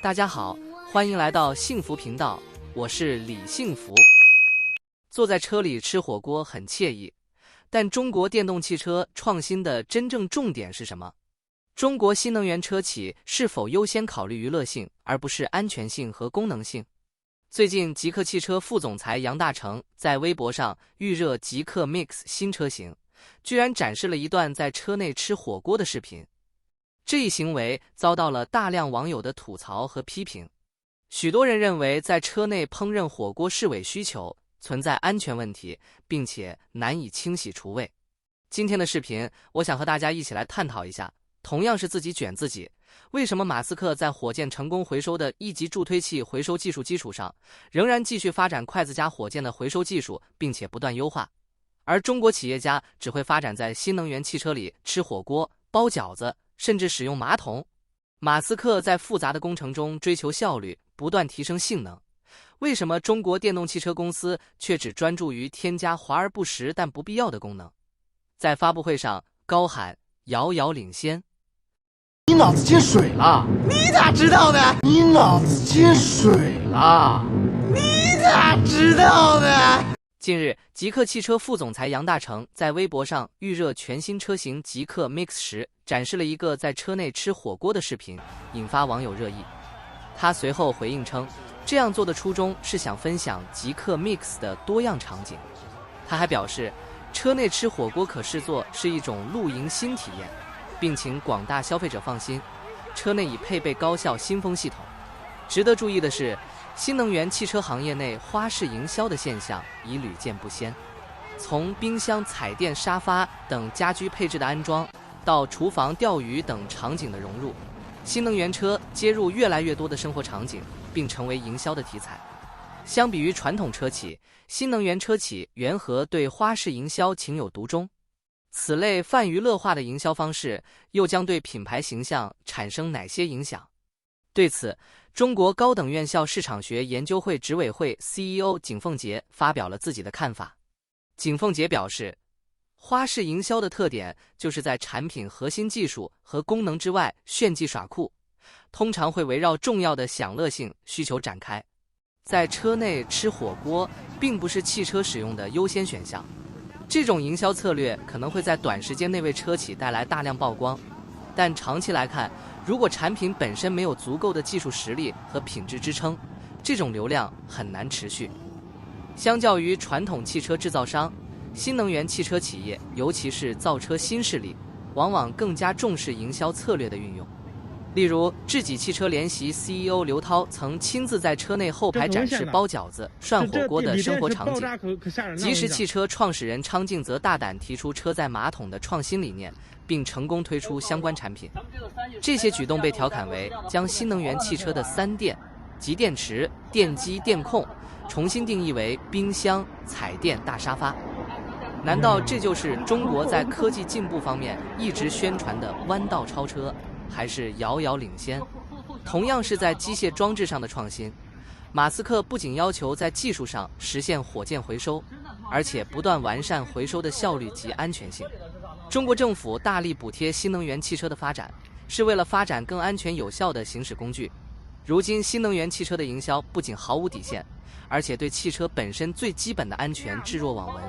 大家好，欢迎来到幸福频道，我是李幸福。坐在车里吃火锅很惬意，但中国电动汽车创新的真正重点是什么？中国新能源车企是否优先考虑娱乐性，而不是安全性和功能性？最近，极客汽车副总裁杨大成在微博上预热极客 Mix 新车型，居然展示了一段在车内吃火锅的视频。这一行为遭到了大量网友的吐槽和批评。许多人认为在车内烹饪火锅是伪需求，存在安全问题，并且难以清洗除味。今天的视频，我想和大家一起来探讨一下，同样是自己卷自己，为什么马斯克在火箭成功回收的一级助推器回收技术基础上，仍然继续发展筷子加火箭的回收技术，并且不断优化，而中国企业家只会发展在新能源汽车里吃火锅、包饺子，甚至使用马桶。马斯克在复杂的工程中追求效率，不断提升性能。为什么中国电动汽车公司却只专注于添加华而不实但不必要的功能？在发布会上高喊遥遥领先。你脑子进水了？你咋知道的？你脑子进水了？你咋知道的？近日，极客汽车副总裁杨大成在微博上预热全新车型极客 Mix 时，展示了一个在车内吃火锅的视频，引发网友热议。他随后回应称，这样做的初衷是想分享极客 Mix 的多样场景。他还表示，车内吃火锅可视作是一种露营新体验，并请广大消费者放心，车内已配备高效新风系统。值得注意的是，新能源汽车行业内花式营销的现象已屡见不鲜，从冰箱、彩电、沙发等家居配置的安装，到厨房、钓鱼等场景的融入，新能源车接入越来越多的生活场景，并成为营销的题材。相比于传统车企，新能源车企缘何对花式营销情有独钟？此类泛娱乐化的营销方式又将对品牌形象产生哪些影响？对此，中国高等院校市场学研究会执委会 CEO 景凤杰发表了自己的看法。景凤杰表示，花式营销的特点就是在产品核心技术和功能之外炫技耍酷，通常会围绕重要的享乐性需求展开。在车内吃火锅并不是汽车使用的优先选项，这种营销策略可能会在短时间内为车企带来大量曝光，但长期来看，如果产品本身没有足够的技术实力和品质支撑，这种流量很难持续。相较于传统汽车制造商，新能源汽车企业，尤其是造车新势力，往往更加重视营销策略的运用。例如，智己汽车联席 CEO 刘涛曾亲自在车内后排展示包饺子、涮火锅的生活场景。吉时汽车创始人昌静则大胆提出车载马桶的创新理念，并成功推出相关产品。这些举动被调侃为将新能源汽车的三电即电池、电机、电控重新定义为冰箱、彩电、大沙发。难道这就是中国在科技进步方面一直宣传的弯道超车，还是遥遥领先？同样是在机械装置上的创新，马斯克不仅要求在技术上实现火箭回收，而且不断完善回收的效率及安全性。中国政府大力补贴新能源汽车的发展，是为了发展更安全有效的行驶工具。如今，新能源汽车的营销不仅毫无底线，而且对汽车本身最基本的安全置若罔闻，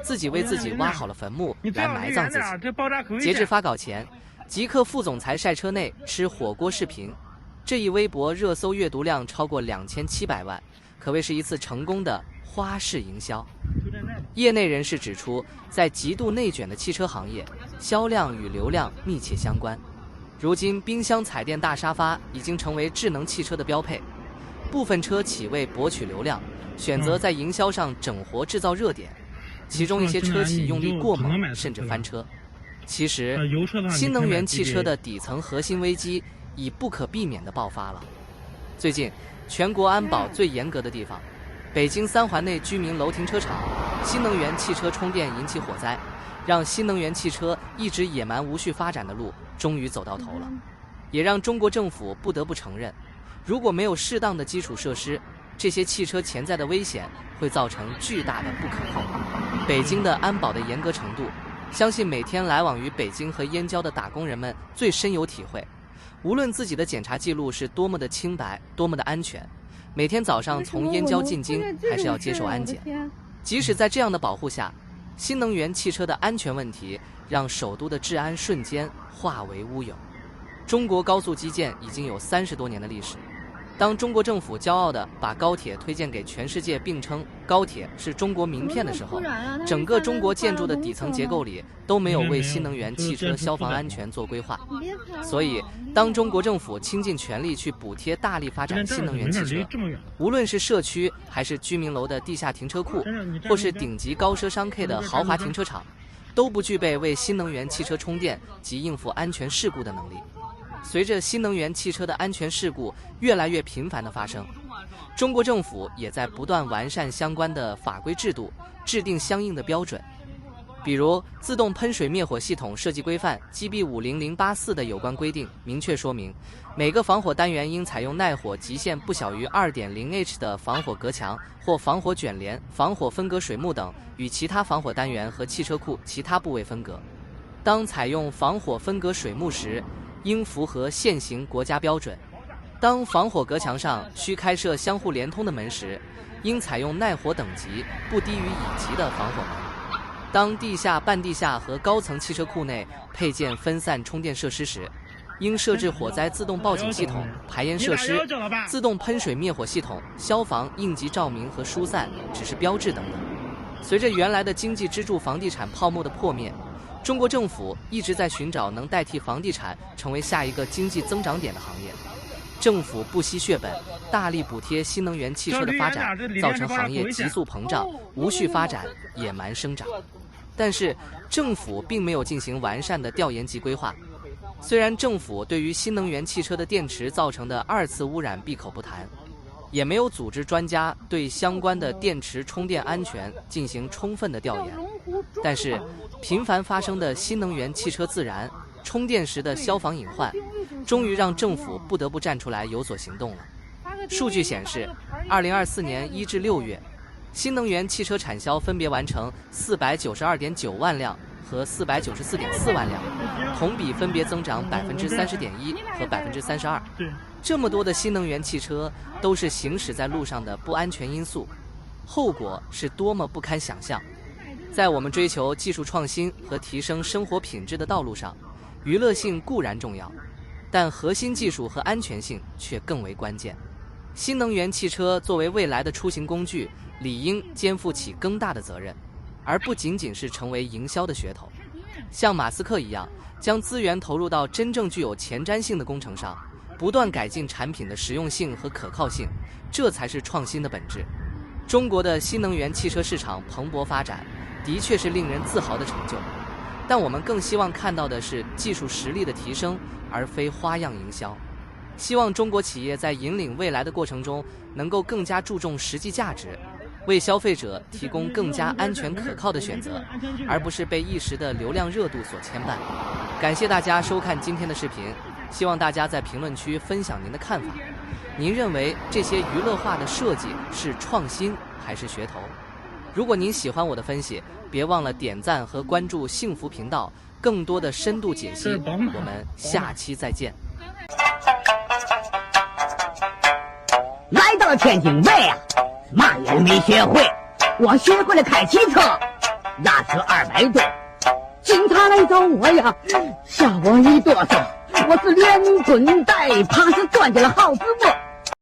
自己为自己挖好了坟墓来埋葬自己。截至发稿前，极客副总裁晒车内吃火锅视频，这一微博热搜阅读量超过2700万，可谓是一次成功的花式营销。业内人士指出，在极度内卷的汽车行业，销量与流量密切相关。如今，冰箱、彩电、大沙发已经成为智能汽车的标配。部分车企为博取流量，选择在营销上整活制造热点，其中一些车企用力过猛，甚至翻车。其实，新能源汽车的底层核心危机已不可避免地爆发了。最近，全国安保最严格的地方，北京3环内居民楼停车场，新能源汽车充电引起火灾，让新能源汽车一直野蛮无序发展的路终于走到头了，也让中国政府不得不承认，如果没有适当的基础设施，这些汽车潜在的危险会造成巨大的不可控。北京的安保的严格程度，相信每天来往于北京和燕郊的打工人们最深有体会。无论自己的检查记录是多么的清白，多么的安全，每天早上从燕郊进京还是要接受安检。即使在这样的保护下，新能源汽车的安全问题让首都的治安瞬间化为乌有。中国高速基建已经有30多年的历史。当中国政府骄傲地把高铁推荐给全世界，并称高铁是中国名片的时候，整个中国建筑的底层结构里都没有为新能源汽车消防安全做规划。所以，当中国政府倾尽全力去补贴、大力发展新能源汽车，无论是社区还是居民楼的地下停车库，或是顶级高奢商 K 的豪华停车场，都不具备为新能源汽车充电及应付安全事故的能力。随着新能源汽车的安全事故越来越频繁的发生，中国政府也在不断完善相关的法规制度，制定相应的标准。比如自动喷水灭火系统设计规范 GB 50084的有关规定明确说明，每个防火单元应采用耐火极限不小于 2.0H 的防火隔墙或防火卷帘、防火分隔水幕等与其他防火单元和汽车库其他部位分隔。当采用防火分隔水幕时，应符合现行国家标准。当防火隔墙上需开设相互连通的门时，应采用耐火等级不低于乙级的防火门。当地下、半地下和高层汽车库内配建分散充电设施时，应设置火灾自动报警系统、排烟设施、自动喷水灭火系统、消防应急照明和疏散指示标志等等。随着原来的经济支柱房地产泡沫的破灭，中国政府一直在寻找能代替房地产成为下一个经济增长点的行业。政府不惜血本，大力补贴新能源汽车的发展，造成行业急速膨胀、无序发展、野蛮生长。但是，政府并没有进行完善的调研及规划。虽然政府对于新能源汽车的电池造成的2次污染闭口不谈，也没有组织专家对相关的电池充电安全进行充分的调研，但是频繁发生的新能源汽车自燃、充电时的消防隐患，终于让政府不得不站出来有所行动了。数据显示，2024年1至6月，新能源汽车产销分别完成492.9万辆和494.4万辆，同比分别增长30.1%和32%。这么多的新能源汽车都是行驶在路上的不安全因素，后果是多么不堪想象。在我们追求技术创新和提升生活品质的道路上，娱乐性固然重要，但核心技术和安全性却更为关键。新能源汽车作为未来的出行工具，理应肩负起更大的责任，而不仅仅是成为营销的噱头。像马斯克一样，将资源投入到真正具有前瞻性的工程上，不断改进产品的实用性和可靠性，这才是创新的本质。中国的新能源汽车市场蓬勃发展，的确是令人自豪的成就，但我们更希望看到的是技术实力的提升，而非花样营销。希望中国企业在引领未来的过程中，能够更加注重实际价值，为消费者提供更加安全可靠的选择，而不是被一时的流量热度所牵绊。感谢大家收看今天的视频，希望大家在评论区分享您的看法。您认为这些娱乐化的设计是创新还是噱头？如果您喜欢我的分析，别忘了点赞和关注幸福频道，更多的深度解析。我们下期再见。来到了天津卫啊，嘛也没学会，我学会了开汽车，压车200多。警察来找我呀，吓我一哆嗦，我是连滚带爬是赚进了好子窝。